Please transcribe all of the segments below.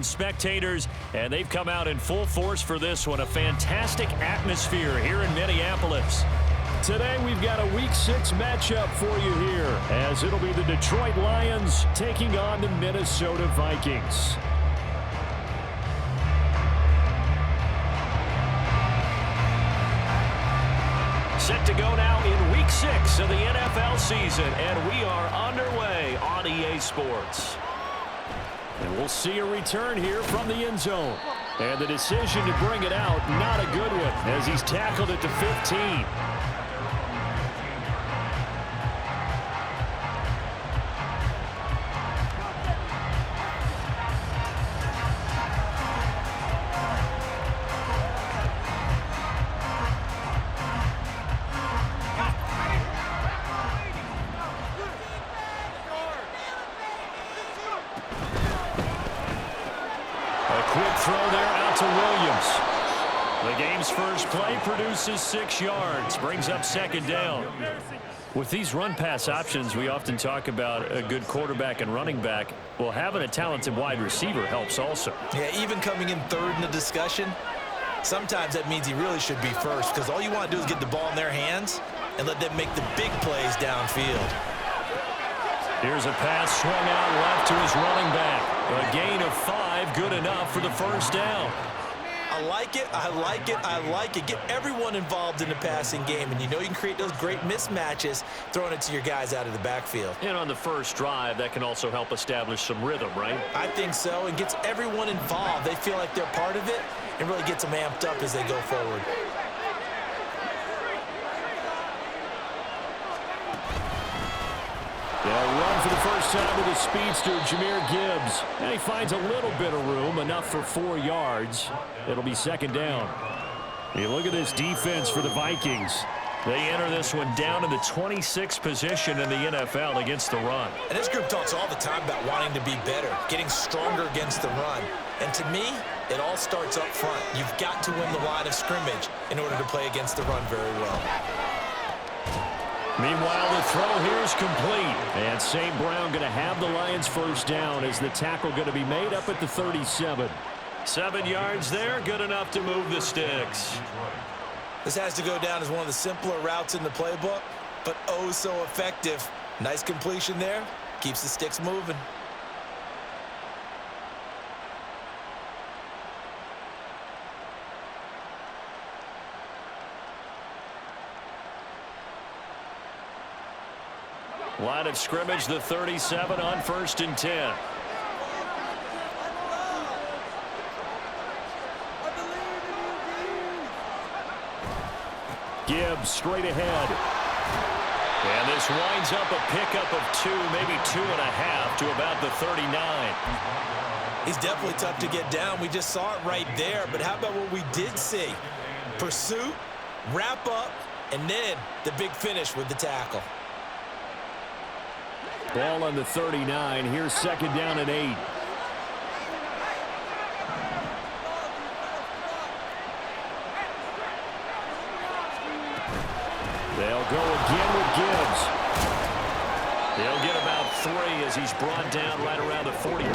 1,000 spectators, and they've come out in full force for this one. A fantastic atmosphere here in Minneapolis. Today we've got a Week 6 matchup for you here, as it'll be the Detroit Lions taking on the Minnesota Vikings. Set to go now in Week 6 of the NFL season, and we are underway on EA Sports. And we'll see a return here from the end zone. And the decision to bring it out, not a good one, as he's tackled at the 15. Quick throw there out to Williams. The game's first play produces 6 yards, brings up second down. With these run-pass options, we often talk about a good quarterback and running back. Well, having a talented wide receiver helps also. Yeah, even coming in third in the discussion, sometimes that means he really should be first, because all you want to do is get the ball in their hands and let them make the big plays downfield. Here's a pass swung out left to his running back. A gain of 5, good enough for the first down. I like it, I like it, I like it. Get everyone involved in the passing game, and you know you can create those great mismatches throwing it to your guys out of the backfield. And on the first drive, that can also help establish some rhythm, right? I think so, and gets everyone involved. They feel like they're part of it, and really gets them amped up as they go forward. They'll run for the first time with the speedster, Jahmyr Gibbs. And he finds a little bit of room, enough for 4 yards. It'll be second down. You look at this defense for the Vikings. They enter this one down in the 26th position in the NFL against the run. And this group talks all the time about wanting to be better, getting stronger against the run. And to me, it all starts up front. You've got to win the line of scrimmage in order to play against the run very well. Meanwhile, the throw here is complete. And St. Brown going to have the Lions first down as the tackle going to be made up at the 37. 7 yards there, good enough to move the sticks. This has to go down as one of the simpler routes in the playbook, but oh so effective. Nice completion there, keeps the sticks moving. Line of scrimmage, the 37 on 1st and 10. Gibbs straight ahead. And this winds up a pickup of 2, maybe 2.5 to about the 39. He's definitely tough to get down. We just saw it right there. But how about what we did see? Pursuit, wrap up, and then the big finish with the tackle. Ball on the 39. Here's second down and 8. They'll go again with Gibbs. They'll get about 3 as he's brought down right around the 42.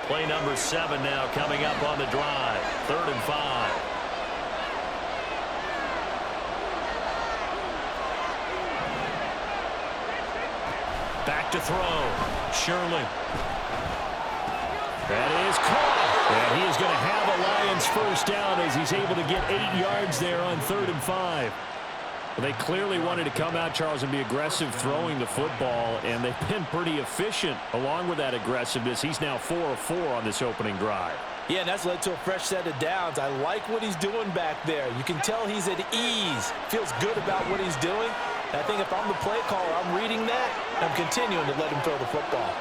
Play number 7 now coming up on the drive. 3rd and 5. Back to throw. Shirley. That is caught. And he is going to have a Lions first down as he's able to get 8 yards there on 3rd and 5. Well, they clearly wanted to come out, Charles, and be aggressive throwing the football, and they've been pretty efficient along with that aggressiveness. He's now 4 of 4 on this opening drive. Yeah, and that's led to a fresh set of downs. I like what he's doing back there. You can tell he's at ease, feels good about what he's doing. And I think if I'm the play caller, I'm reading that, and I'm continuing to let him throw the football.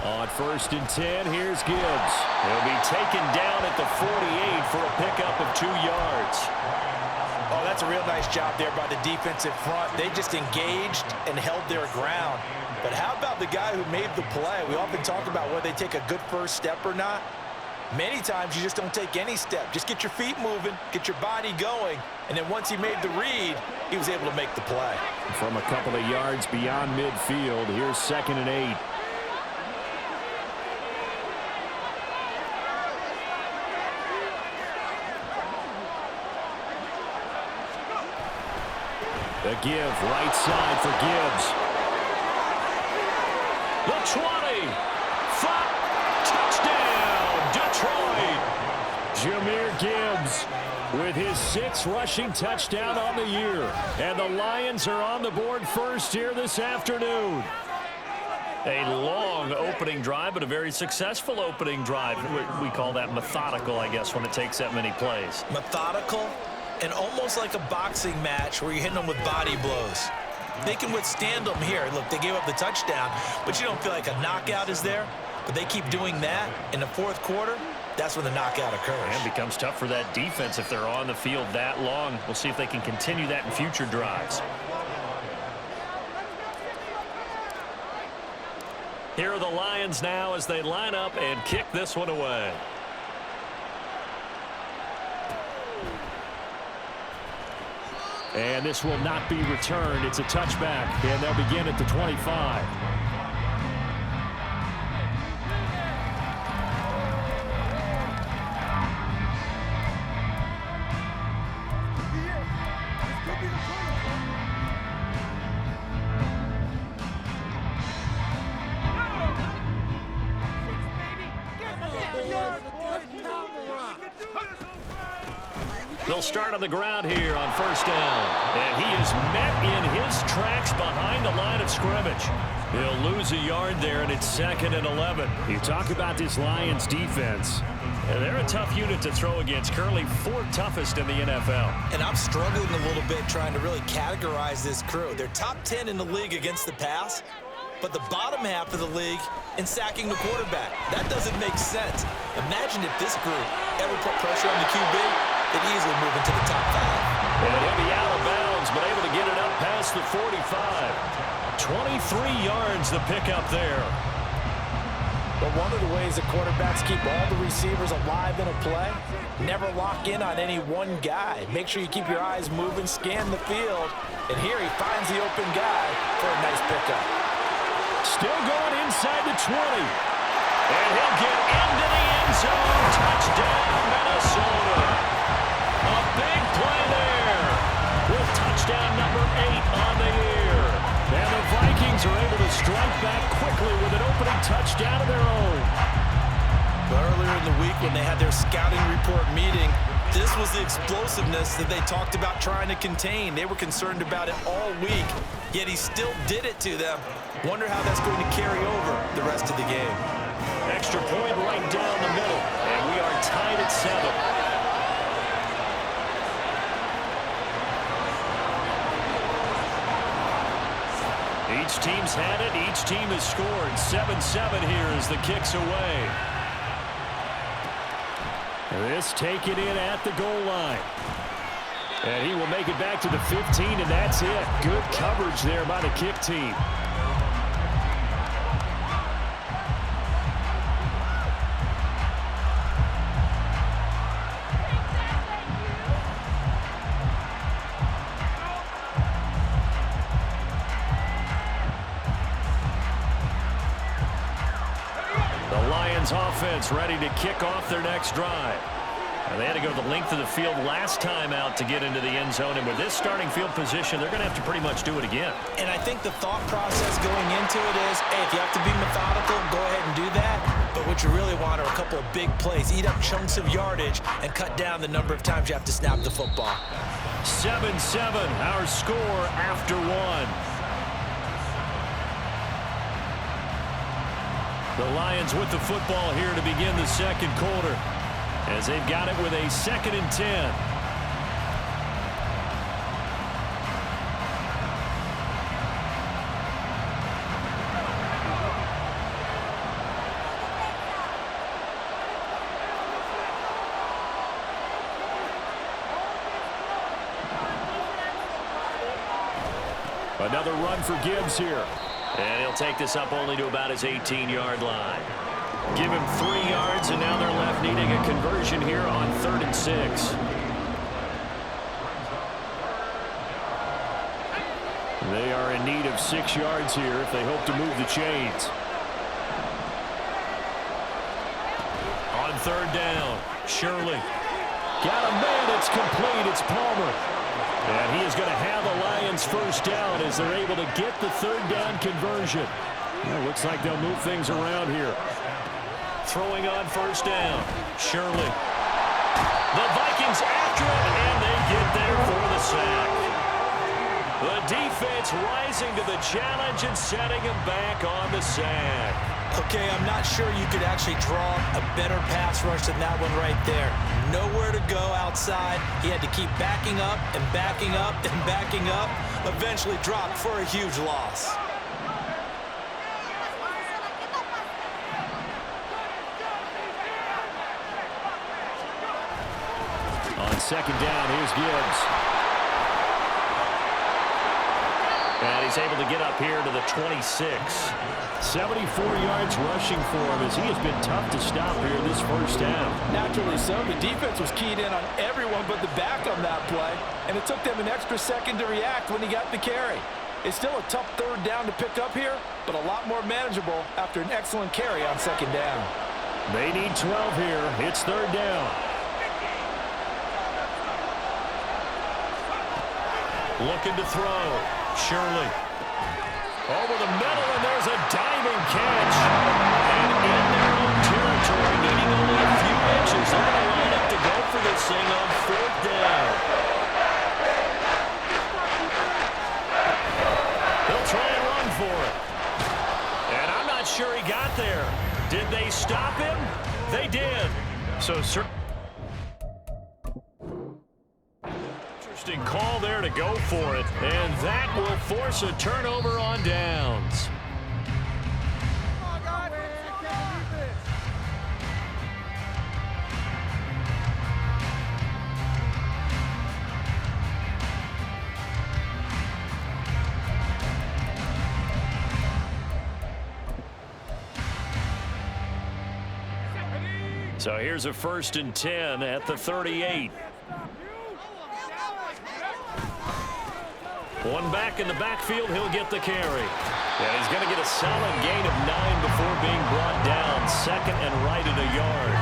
On 1st and 10, here's Gibbs. He'll be taken down at the 48 for a pickup of 2 yards. Oh, that's a real nice job there by the defensive front. They just engaged and held their ground. But how about the guy who made the play? We often talk about whether they take a good first step or not. Many times you just don't take any step. Just get your feet moving, get your body going, and then once he made the read, he was able to make the play. From a couple of yards beyond midfield, here's 2nd and 8. The give, right side for Gibbs. The 20. Touchdown, Detroit. Jahmyr Gibbs with his 6th rushing touchdown on the year. And the Lions are on the board first here this afternoon. A long opening drive, but a very successful opening drive. We call that methodical, I guess, when it takes that many plays. Methodical and almost like a boxing match where you're hitting them with body blows. They can withstand them here. Look, they gave up the touchdown, but you don't feel like a knockout is there. But they keep doing that in the 4th quarter. That's when the knockout occurs. And it becomes tough for that defense if they're on the field that long. We'll see if they can continue that in future drives. Here are the Lions now as they line up and kick this one away. And this will not be returned. It's a touchback, and they'll begin at the 25. They'll start on the ground here on 1st down. And he is met in his tracks behind the line of scrimmage. He'll lose a yard there, and it's 2nd and 11. You talk about this Lions defense. They're a tough unit to throw against, currently 4th toughest in the NFL. And I'm struggling a little bit trying to really categorize this crew. They're top 10 in the league against the pass, but the bottom half of the league in sacking the quarterback. That doesn't make sense. Imagine if this group ever put pressure on the QB, they'd easily move into the top 5. And he'll be out of bounds, but able to get it up past the 45. 23 yards the pickup there. But one of the ways the quarterbacks keep all the receivers alive in a play, never lock in on any one guy. Make sure you keep your eyes moving, scan the field, and here he finds the open guy for a nice pickup. Still going inside the 20. And he'll get into the end zone. Touchdown, Minnesota. A big play there with touchdown number 8 on the year. And the Vikings are able to strike back quickly with an opening touchdown of their own. Earlier in the week when they had their scouting report meeting, this was the explosiveness that they talked about trying to contain. They were concerned about it all week, yet he still did it to them. Wonder how that's going to carry over the rest of the game. Extra point right down the middle, and we are tied at 7. Each team's had it. Each team has scored. 7-7 here as the kick's away. This taken in at the goal line. And he will make it back to the 15, and that's it. Good coverage there by the kick team. Offense ready to kick off their next drive. And they had to go the length of the field last time out to get into the end zone. And with this starting field position, they're going to have to pretty much do it again. And I think the thought process going into it is, hey, if you have to be methodical, go ahead and do that. But what you really want are a couple of big plays. Eat up chunks of yardage and cut down the number of times you have to snap the football. 7-7, our score after 1. The Lions with the football here to begin the 2nd quarter as they've got it with a 2nd and 10. Another run for Gibbs here. And he'll take this up only to about his 18-yard line. Give him 3 yards, and now they're left needing a conversion here on 3rd and 6. They are in need of 6 yards here if they hope to move the chains. On 3rd down, Shirley. Got a man, it's complete, it's Palmer. And he is going to have the Lions first down as they're able to get the 3rd down conversion. Well, looks like they'll move things around here. Throwing on 1st down, Shirley. The Vikings after it, and they get there for the sack. The defense rising to the challenge and setting him back on the sack. Okay, I'm not sure you could actually draw a better pass rush than that one right there. Nowhere to go outside. He had to keep backing up and backing up and backing up. Eventually dropped for a huge loss. On 2nd down, here's Gibbs. And he's able to get up here to the 26. 74 yards rushing for him as he has been tough to stop here this 1st down. Naturally so. The defense was keyed in on everyone but the back on that play, and it took them an extra second to react when he got the carry. It's still a tough 3rd down to pick up here, but a lot more manageable after an excellent carry on 2nd down. They need 12 here. It's 3rd down. Looking to throw. Shirley. Over the middle, and there's a diving catch. And in their own territory, needing only a few inches, they're going to line up to go for this thing on 4th down. He'll try and run for it. And I'm not sure he got there. Did they stop him? They did. So, sir. Interesting call there to go for it, and that will force a turnover on downs. So here's a 1st and 10 at the 38. One back in the backfield, he'll get the carry. And he's going to get a solid gain of 9 before being brought down. 2nd and right at a yard.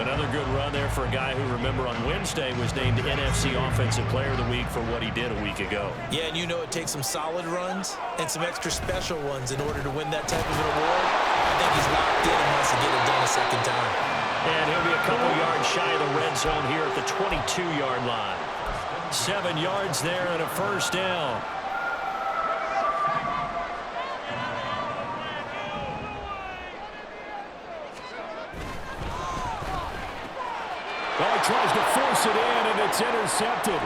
Another good run there for a guy who, remember, on Wednesday was named NFC Offensive Player of the Week for what he did a week ago. Yeah, and you know it takes some solid runs and some extra special ones in order to win that type of an award. I think he's locked in and wants to get it done a 2nd time. And he'll be a couple yards shy of the red zone here at the 22-yard line. 7 yards there and a 1st down. Well, he tries to force it in, and it's intercepted.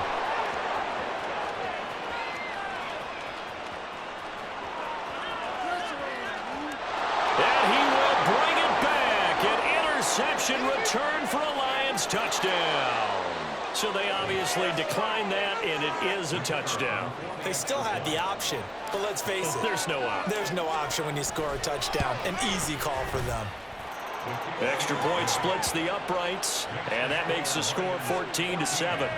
And he will bring it back. An interception return for a Lions touchdown. So they obviously declined that, and it is a touchdown. They still had the option, but let's face it. There's no option. There's no option when you score a touchdown. An easy call for them. Extra point splits the uprights, and that makes the score 14-7.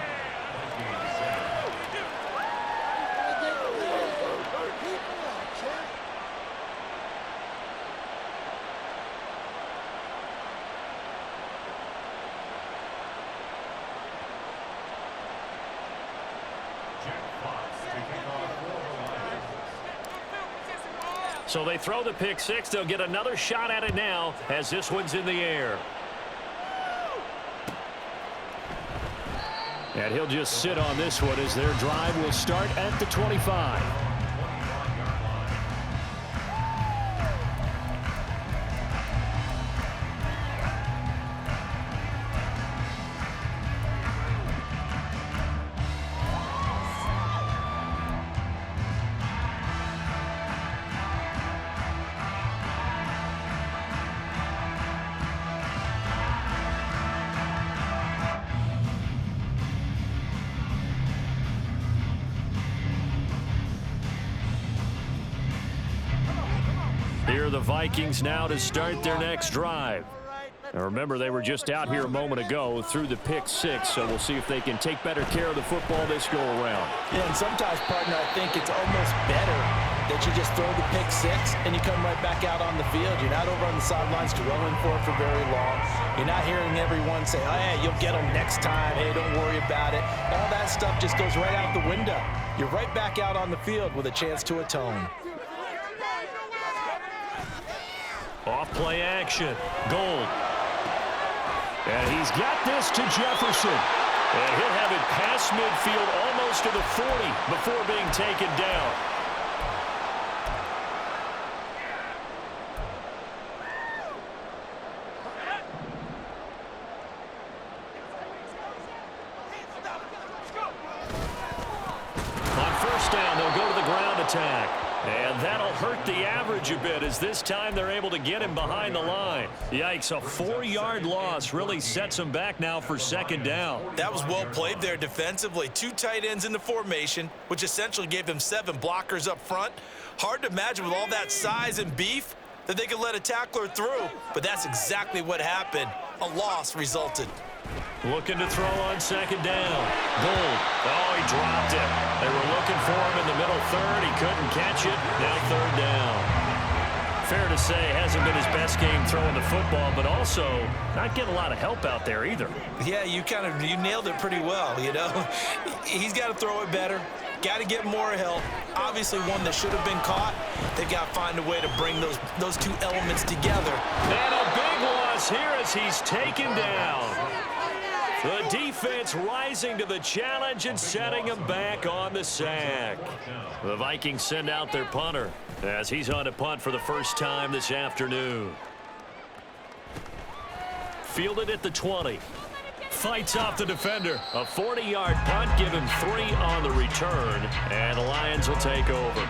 So they throw the pick 6. They'll get another shot at it now as this one's in the air. And he'll just sit on this one as their drive will start at the 25. the Vikings now to start their next drive. Now remember, they were just out here a moment ago through the pick six, so we'll see if they can take better care of the football this go-around. Yeah, and sometimes, partner, I think it's almost better that you just throw the pick six and you come right back out on the field. You're not over on the sidelines dwelling for it for very long. You're not hearing everyone say, oh, hey, you'll get them next time. Hey, don't worry about it. All that stuff just goes right out the window. You're right back out on the field with a chance to atone. Off play action. Gold. And he's got this to Jefferson. And he'll have it past midfield almost to the 40 before being taken down. On first down, they'll go to the ground attack. And that'll hurt the average a bit as this time they're able to get him behind the line. Yikes, a 4-yard loss really sets him back now for second down. That was well played there defensively. 2 tight ends in the formation, which essentially gave them 7 blockers up front. Hard to imagine with all that size and beef that they could let a tackler through, but that's exactly what happened. A loss resulted. Looking to throw on second down. Gold. Oh, he dropped it. They were looking for him in the middle third. He couldn't catch it. Now third down. Fair to say, hasn't been his best game throwing the football, but also not getting a lot of help out there either. Yeah, you nailed it pretty well, you know. He's got to throw it better. Got to get more help. Obviously one that should have been caught. They've got to find a way to bring those 2 elements together. And a big loss here as he's taken down. The defense rising to the challenge and setting him back on the sack. The Vikings send out their punter as he's on to punt for the first time this afternoon. Fielded at the 20. Fights off the defender. A 40-yard punt, give him 3 on the return, and the Lions will take over.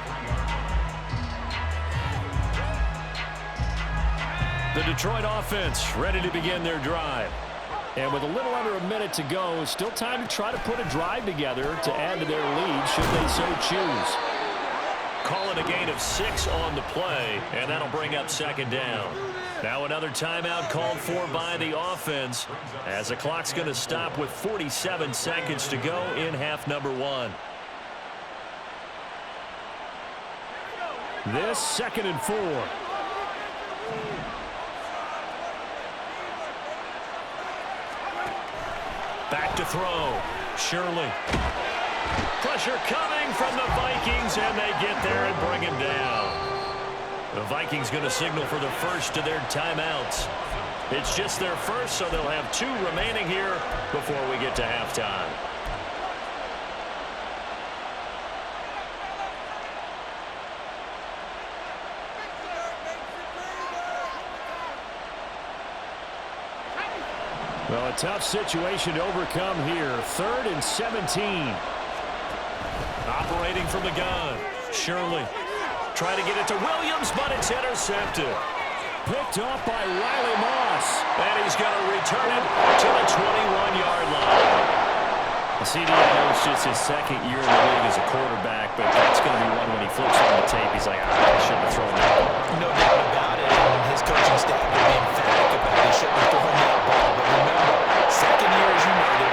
The Detroit offense ready to begin their drive. And with a little under a minute to go, still time to try to put a drive together to add to their lead should they so choose. Call it a gain of 6 on the play, and that'll bring up second down. Now another timeout called for by the offense as the clock's going to stop with 47 seconds to go in half number 1. This 2nd and 4. Back to throw. Shirley. Pressure coming from the Vikings, and they get there and bring him down. The Vikings going to signal for the first of their timeouts. It's just their first, so they'll have 2 remaining here before we get to halftime. Well, a tough situation to overcome here. 3rd and 17. Operating from the gun. Shirley. Trying to get it to Williams, but it's intercepted. Picked off by Riley Moss. And he's going to return it to the 21-yard line. CD, I know it's just his 2nd year in the league as a quarterback, but that's going to be one when he flips on the tape. He's like, I shouldn't have thrown that ball. No doubt about it. And his coaching staff will be emphatic about it. He shouldn't have thrown that ball. But remember, 2nd year, as you noted,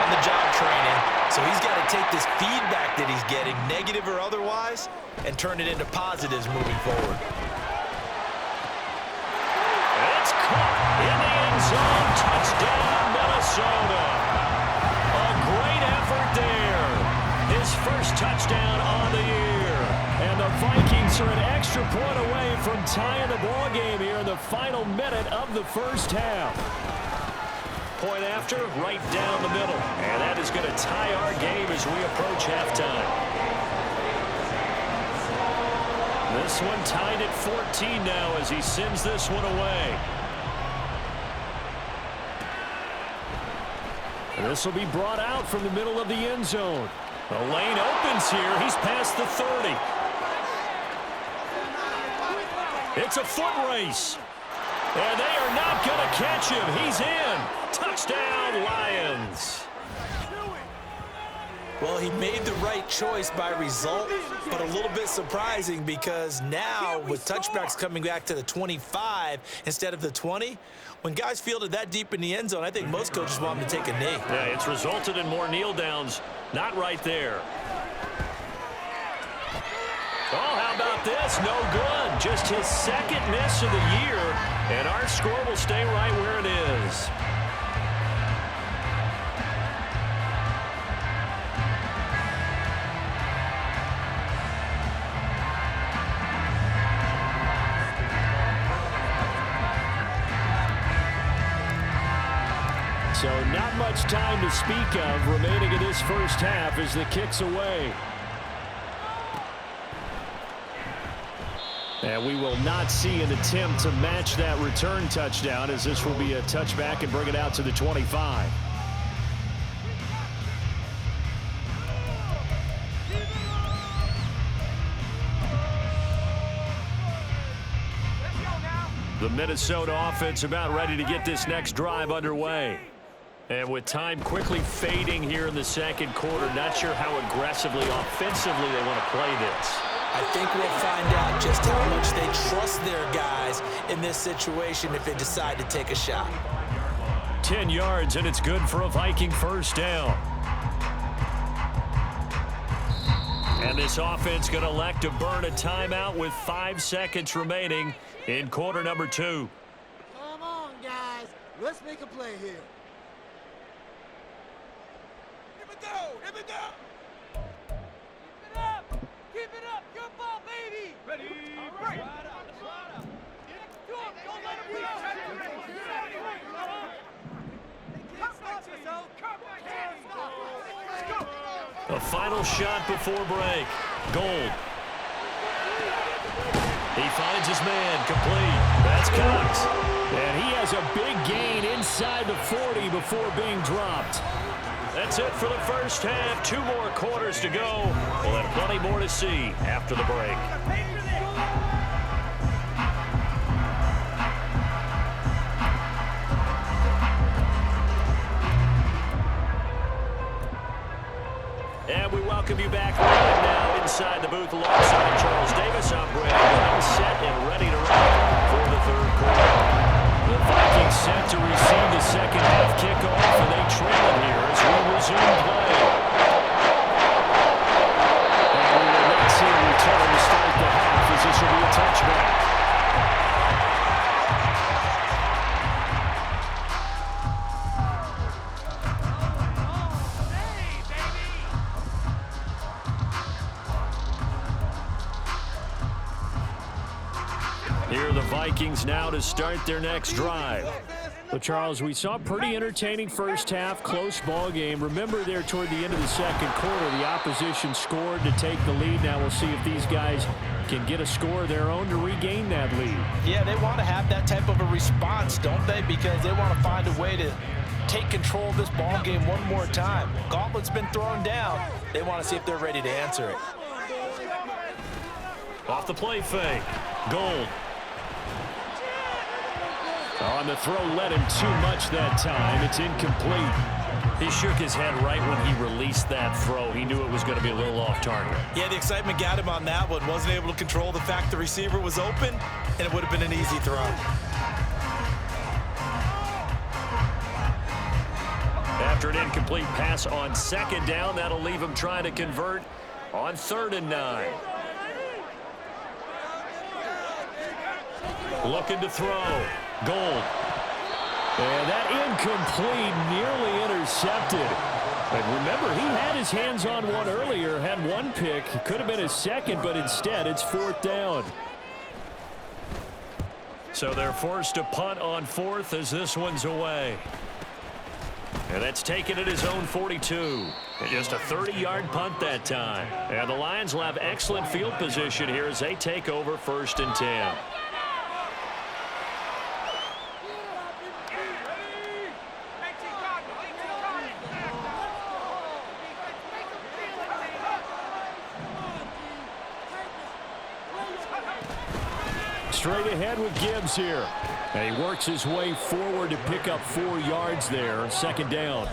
on the job training. So he's got to take this feedback that he's getting, negative or otherwise, and turn it into positives moving forward. It's caught in the end zone. Touchdown, Minnesota. A great effort there. His first touchdown on the year. And the Vikings are an extra point away from tying the ball game here in the final minute of the first half. Point after, right down the middle. And that is going to tie our game as we approach halftime. This one tied at 14 now as he sends this one away. And this will be brought out from the middle of the end zone. The lane opens here. He's past the 30. It's a foot race. And they are not going to catch him. He's in. Touchdown, Lions. Well, he made the right choice by result, but a little bit surprising because now with touchbacks coming back to the 25 instead of the 20, when guys fielded that deep in the end zone, I think most coaches want them to take a knee. Yeah, it's resulted in more kneel downs. Not right there. Oh, how about this? No good. Just his second miss of the year, and our score will stay right where it is. So not much time to speak of remaining in this first half as the kick's away. And we will not see an attempt to match that return touchdown, as this will be a touchback and bring it out to the 25. The Minnesota offense about ready to get this next drive underway. And with time quickly fading here in the second quarter, not sure how aggressively, offensively they want to play this. I think we'll find out just how much they trust their guys in this situation if they decide to take a shot. 10 yards, and it's good for a Viking first down. And this offense going to elect to burn a timeout with 5 seconds remaining in quarter number 2. Come on, guys. Let's make a play here. Here we go. Here we go. Keep it up. Keep it up. Your ball, baby. Ready. Break. Don't let him A final shot before break. Gold. He finds his man, complete. That's Cox. And he has a big gain inside the 40 before being dropped. That's it for the first half. 2 more quarters to go. We'll have plenty more to see after the break. And we welcome you back live now inside the booth alongside Charles Davis. I'm Brandon Brown, set and ready to rock for the third quarter. The Vikings set to receive the second half kickoff, and they trail it here as we resume play. And we will not see a return to start the half, as this will be a touchback. Here are the Vikings now to start their next drive. Well, Charles, we saw a pretty entertaining first half, close ball game. Remember there toward the end of the second quarter, the opposition scored to take the lead. Now we'll see if these guys can get a score of their own to regain that lead. Yeah, they want to have that type of a response, don't they? Because they want to find a way to take control of this ball game one more time. Gauntlet's been thrown down. They want to see if they're ready to answer it. Off the play fake. Gold. On the throw, led him too much that time. It's incomplete. He shook his head right when he released that throw. He knew it was going to be a little off target. Yeah, the excitement got him on that one. Wasn't able to control the fact the receiver was open, and it would have been an easy throw. After an incomplete pass on second down, that'll leave him trying to convert on 3rd and 9. Looking to throw. Gold. And that incomplete, nearly intercepted. And remember, he had his hands on one earlier, had one pick. Could have been his second, but instead it's 4th down. So they're forced to punt on 4th as this one's away. And that's taken at his own 42. And just a 30-yard punt that time. And the Lions will have excellent field position here as they take over 1st and 10. Straight ahead with Gibbs here. And he works his way forward to pick up 4 yards there. 2nd down.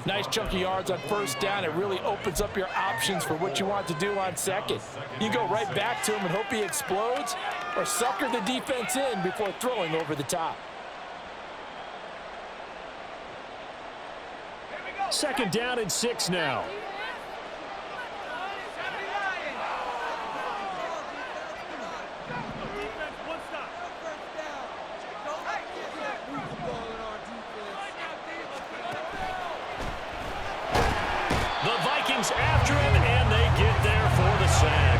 Nice chunk of yards on first down. It really opens up your options for what you want to do on second. You go right back to him and hope he explodes, or sucker the defense in before throwing over the top. Second down and 6 now. The Vikings after him, and they get there for the sack.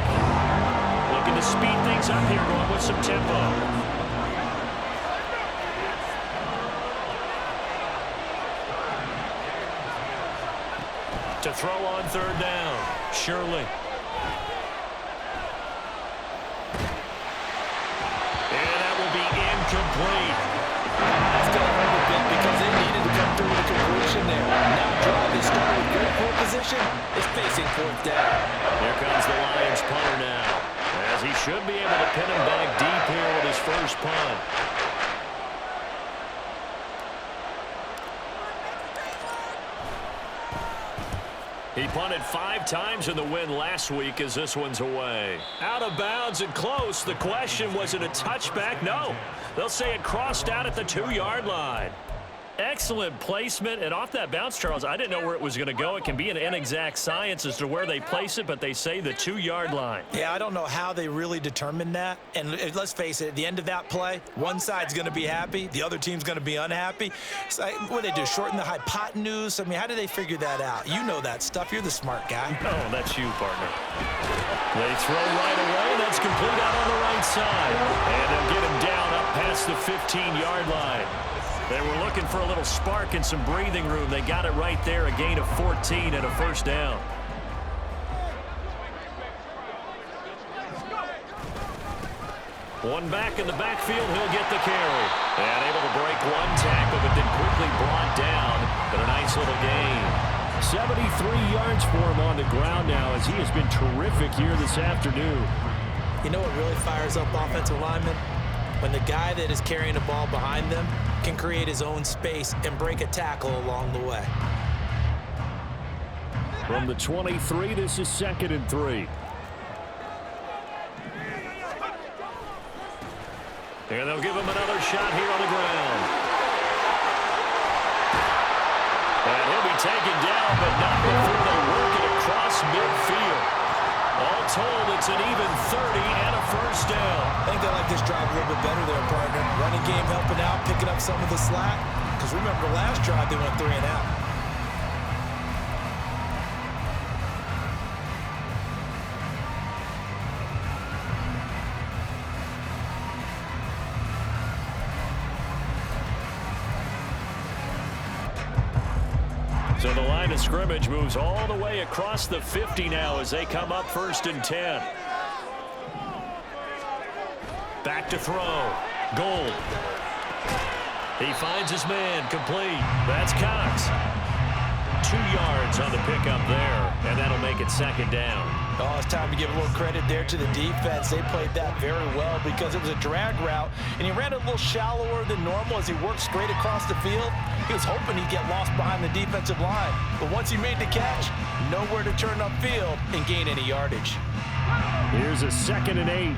Looking to speed things up here, going with some tempo. To throw on third down, Shirley. And that will be incomplete. That's going to hurt a bit because they needed to come through with a conclusion there. Now drive is starting with great field position is facing fourth down. Here comes the Lions punter now, as he should be able to pin him back deep here with his first punt. He punted 5 times in the win last week as this one's away. Out of bounds and close. The question, was it a touchback? No. They'll say it crossed out at the 2-yard line. Excellent placement, and off that bounce, Charles, I didn't know where it was going to go. It can be an inexact science as to where they place it, but they say the 2-yard line. Yeah, I don't know how they really determined that. And let's face it, at the end of that play, one side's going to be happy, the other team's going to be unhappy. So, what do they do, shorten the hypotenuse? I mean, how do they figure that out? You know that stuff. You're the smart guy. Oh, that's you, partner. They throw right away. That's complete out on the right side. And they'll get him down up past the 15-yard line. They were looking for a little spark and some breathing room. They got it right there, a gain of 14 and a first down. One back in the backfield, he'll get the carry. And able to break one tackle, but then quickly brought down. But a nice little gain. 73 yards for him on the ground now, as he has been terrific here this afternoon. You know what really fires up offensive linemen? When the guy that is carrying the ball behind them can create his own space and break a tackle along the way. From the 23, this is 2nd and 3. And they'll give him another shot here on the ground. And he'll be taken down, but not before they work it across midfield. All told, it's an even 30 and a first down. I think they like this drive a little bit better there, partner. Running game helping out, picking up some of the slack. Because remember, last drive they went 3 and out. So the line of scrimmage moves all the way across the 50 now as they come up 1st and 10. Back to throw. Gold. He finds his man, complete. That's Cox. 2 yards on the pickup there, and that'll make it 2nd down. Oh, it's time to give a little credit there to the defense. They played that very well because it was a drag route, and he ran a little shallower than normal as he worked straight across the field. He was hoping he'd get lost behind the defensive line, but once he made the catch, nowhere to turn upfield and gain any yardage. Here's a 2nd and 8.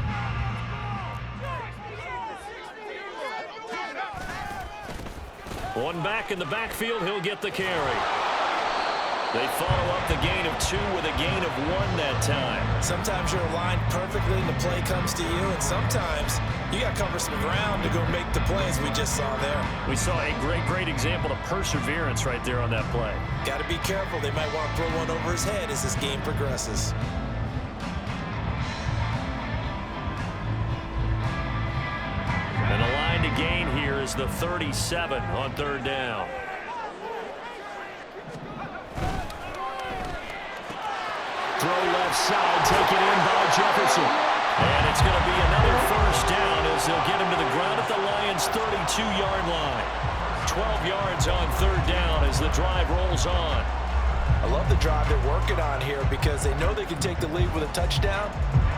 One back in the backfield, he'll get the carry. They follow up the gain of 2 with a gain of 1 that time. Sometimes you're aligned perfectly and the play comes to you, and sometimes you got to cover some ground to go make the plays we just saw there. We saw a great example of perseverance right there on that play. Got to be careful. They might want to throw one over his head as this game progresses. And the line to gain here is the 37 on 3rd down. Throw left side, taken in by Jefferson. And it's going to be another first down as they'll get him to the ground at the Lions' 32-yard line. 12 yards on 3rd down as the drive rolls on. I love the drive they're working on here because they know they can take the lead with a touchdown.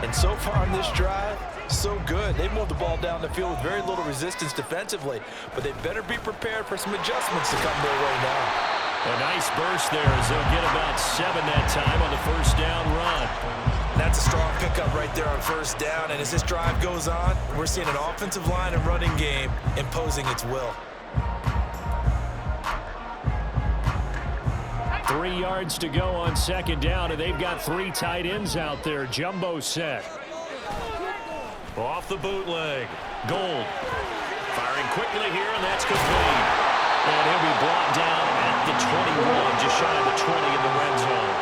And so far on this drive, so good. They moved the ball down the field with very little resistance defensively, but they better be prepared for some adjustments to come their way now. A nice burst there as they'll get about 7 that time on the first down run. That's a strong pickup right there on first down. And as this drive goes on, we're seeing an offensive line and running game imposing its will. 3 yards to go on second down, and they've got 3 tight ends out there. Jumbo set. Off the bootleg. Gold. Firing quickly here, and that's complete. And he'll be brought down at the 21, just shy of the 20 in the red zone.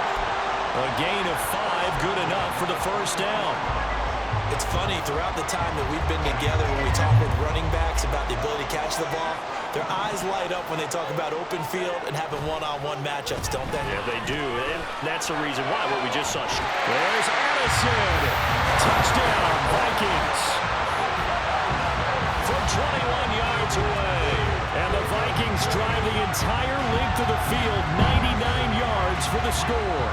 A gain of 5, good enough for the first down. It's funny, throughout the time that we've been together, when we talk with running backs about the ability to catch the ball, their eyes light up when they talk about open field and having one-on-one matchups, don't they? Yeah, they do. And that's the reason why, what we just saw. There's Addison. Touchdown, Vikings. From 21 yards away. And the Vikings drive the entire length of the field, 99 yards for the score.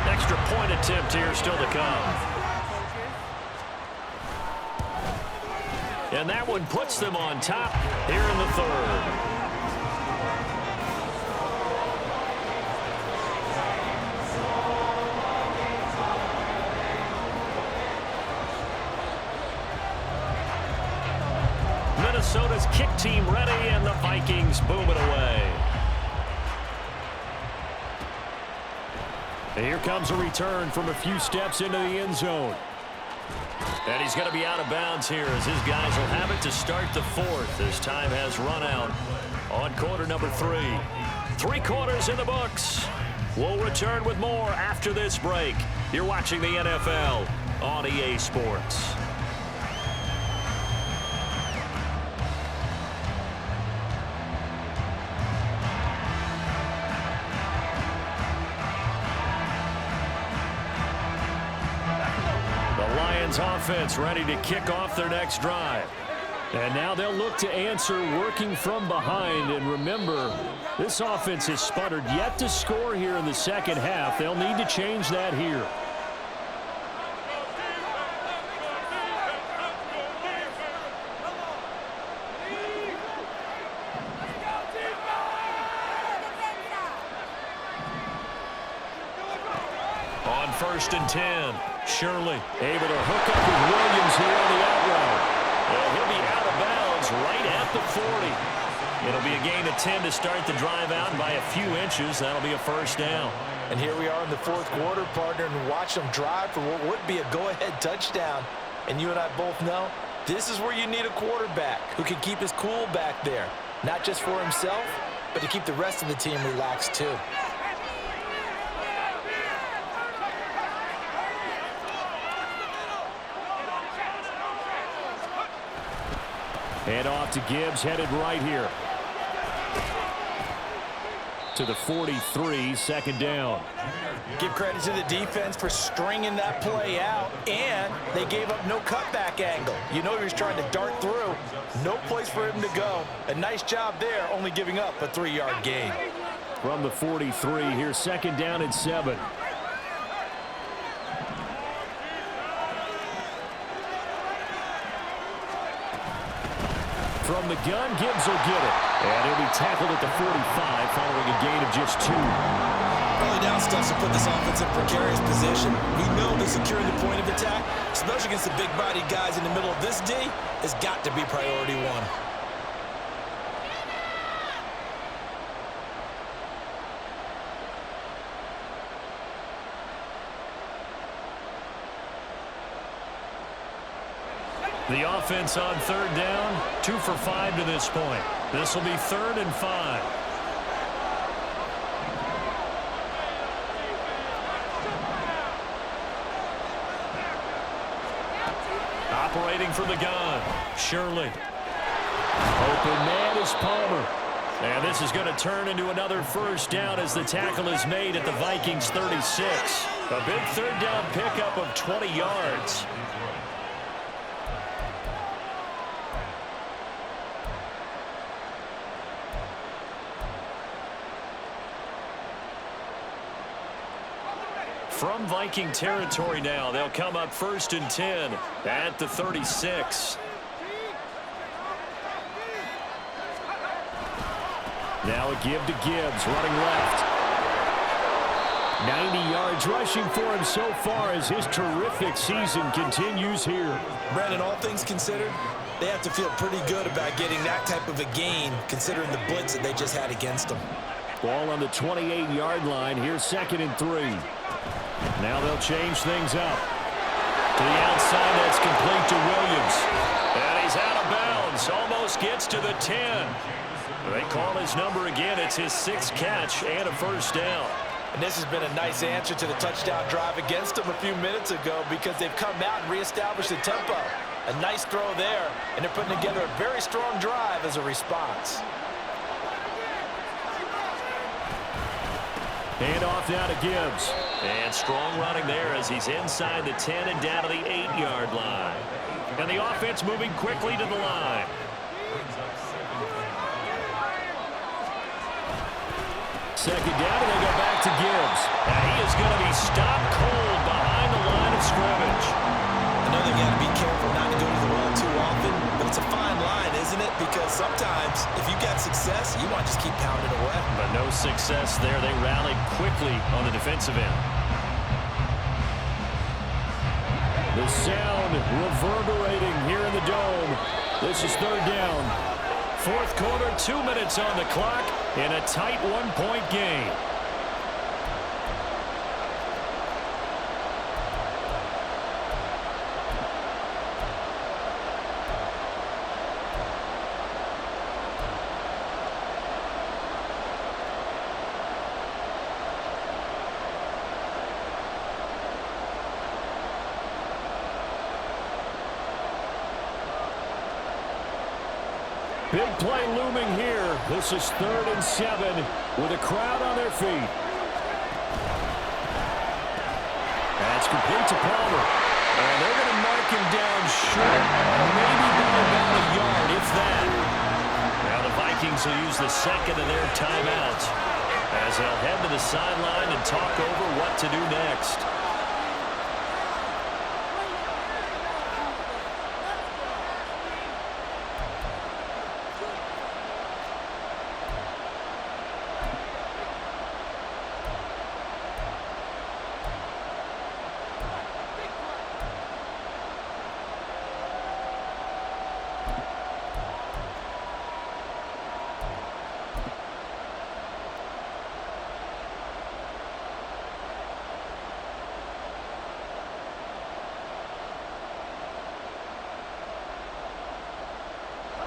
Extra point attempt here still to come. And that one puts them on top here in the third. Minnesota's kick team ready, and the Vikings boom it away. And here comes a return from a few steps into the end zone. And he's going to be out of bounds here as his guys will have it to start the fourth as time has run out on quarter number 3. 3 quarters in the books. We'll return with more after this break. You're watching the NFL on EA Sports. Offense ready to kick off their next drive. And now they'll look to answer working from behind. And remember, this offense has sputtered yet to score here in the second half. They'll need to change that here. On 1st and 10. Shirley able to hook up with Williams here on the out route. Well, he'll be out of bounds right at the 40. It'll be a gain of 10 to start the drive out, and by a few inches, that'll be a first down. And here we are in the fourth quarter, partner, and watch them drive for what would be a go-ahead touchdown. And you and I both know this is where you need a quarterback who can keep his cool back there, not just for himself, but to keep the rest of the team relaxed too. Head off to Gibbs, headed right here. To the 43, second down. Give credit to the defense for stringing that play out, and they gave up no cutback angle. You know he was trying to dart through. No place for him to go. A nice job there, only giving up a 3-yard gain. From the 43, here's second down and 7. From the gun, Gibbs will get it. And he'll be tackled at the 45 following a gain of just 2. Early down stuff to put this offense in precarious position. We know that securing the point of attack, especially against the big-bodied guys in the middle of this D, has got to be priority 1. The offense on 3rd down, 2 for 5 to this point. This will be 3rd and 5. Operating from the gun, Shirley. Open man is Palmer. And this is going to turn into another first down as the tackle is made at the Vikings 36. A big 3rd down pickup of 20 yards. From Viking territory now, they'll come up 1st and 10 at the 36. Now a give to Gibbs, running left. 90 yards rushing for him so far as his terrific season continues here. Brandon, all things considered, they have to feel pretty good about getting that type of a gain, considering the blitz that they just had against them. Ball on the 28-yard line. Here's 2nd and 3. Now they'll change things up. To the outside, that's complete to Williams. And he's out of bounds. Almost gets to the 10. They call his number again. It's his 6th catch and a first down. And this has been a nice answer to the touchdown drive against them a few minutes ago because they've come out and reestablished the tempo. A nice throw there, and they're putting together a very strong drive as a response. Hand off now to Gibbs. And strong running there as he's inside the 10 and down to the 8-yard line. And the offense moving quickly to the line. Second down, and they go back to Gibbs. And he is going to be stopped cold behind the line of scrimmage. I know they've got to be careful not to go to the well too often, but it's a fine line, isn't it? Because sometimes, if you got success, you want to just keep pounding away. But no success there. They rallied quickly on the defensive end. The sound reverberating here in the dome. This is 3rd down. 4th quarter, 2 minutes on the clock in a tight 1-point game. Big play looming here. This is 3rd and 7 with a crowd on their feet. That's complete to Palmer. And they're going to mark him down short, maybe by about a yard, if that. Now the Vikings will use the 2nd of their timeouts as they'll head to the sideline and talk over what to do next.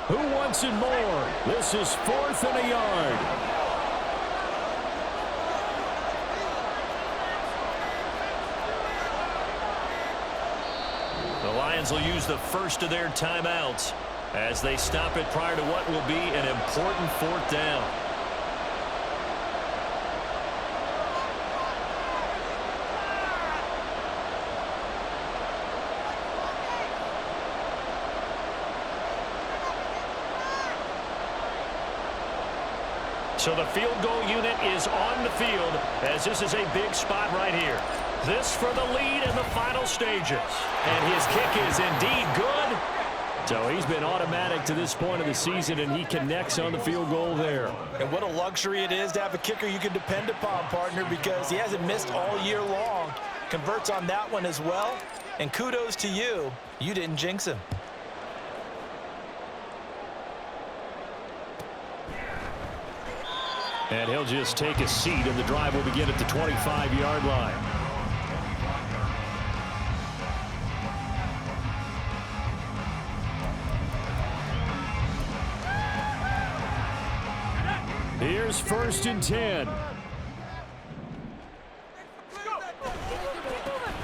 Who wants it more? This is 4th and a yard. The Lions will use the first of their timeouts as they stop it prior to what will be an important 4th down. So the field goal unit is on the field as this is a big spot right here. This for the lead in the final stages. And his kick is indeed good. So he's been automatic to this point of the season, and he connects on the field goal there. And what a luxury it is to have a kicker you can depend upon, partner, because he hasn't missed all year long. Converts on that one as well. And kudos to you. You didn't jinx him. And he'll just take a seat, and the drive will begin at the 25-yard line. Here's 1st and 10.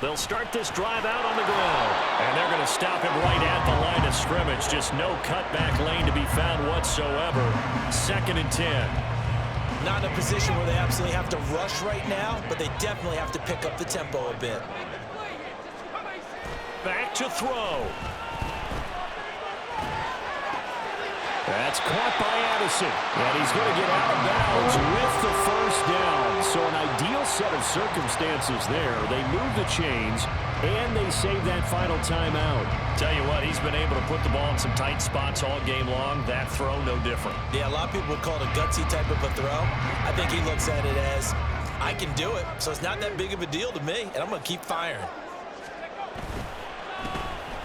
They'll start this drive out on the ground. And they're going to stop him right at the line of scrimmage. Just no cutback lane to be found whatsoever. 2nd and 10. Not in a position where they absolutely have to rush right now, but they definitely have to pick up the tempo a bit. Back to throw. That's caught by Addison. And he's going to get out of bounds with the 1st down. So an ideal set of circumstances there. They move the chains, and they save that final timeout. Tell you what, he's been able to put the ball in some tight spots all game long. That throw, no different. Yeah, a lot of people would call it a gutsy type of a throw. I think he looks at it as, I can do it, so it's not that big of a deal to me, and I'm going to keep firing.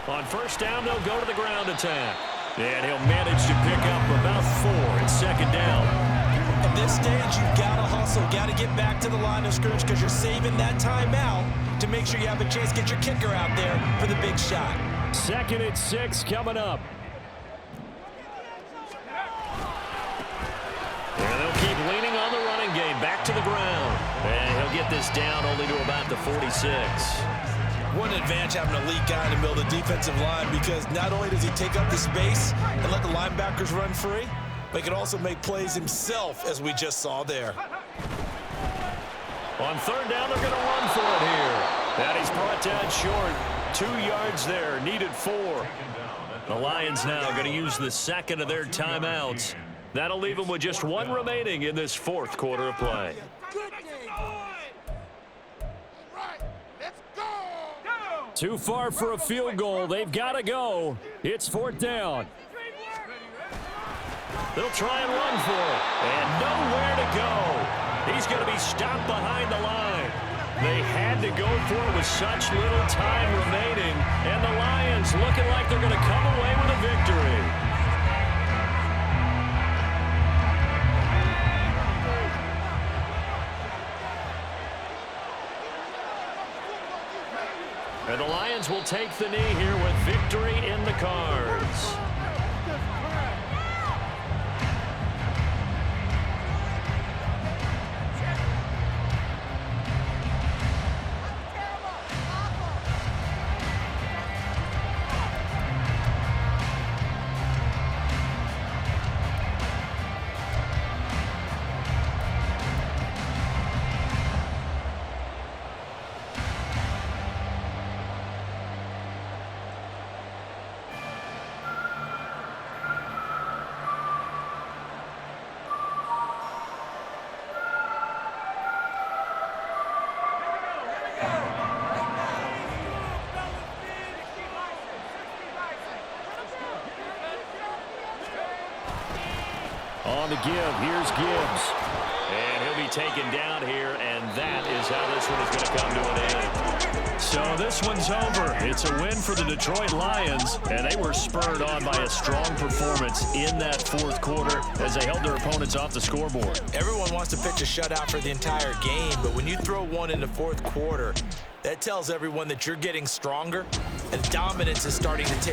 On first down, they'll go to the ground attack. And he'll manage to pick up about 4. It's second down. At this stage, you've got to hustle, got to get back to the line of scrimmage because you're saving that timeout to make sure you have a chance to get your kicker out there for the big shot. 2nd and 6 coming up. And they'll keep leaning on the running game. Back to the ground. And he'll get this down only to about the 46. One advantage having an elite guy in the middle of the defensive line because not only does he take up the space and let the linebackers run free, but he can also make plays himself, as we just saw there. On third down, they're going to run for it here. And he's brought down short. 2 yards there, needed 4. The Lions now going to use the second of their timeouts. That'll leave them with just 1 remaining in this 4th quarter of play. Too far for a field goal. They've got to go. It's 4th down. They'll try and run for it. And nowhere to go. He's going to be stopped behind the line. They had to go for it with such little time remaining. And the Lions looking like they're going to come away with a victory. And the Lions will take the knee here with victory in the cards. On the give, here's Gibbs. And he'll be taken down here, and that is how this one is going to come to an end. So this one's over. It's a win for the Detroit Lions, and they were spurred on by a strong performance in that 4th quarter as they held their opponents off the scoreboard. Everyone wants to pitch a shutout for the entire game, but when you throw one in the 4th quarter, that tells everyone that you're getting stronger, and dominance is starting to take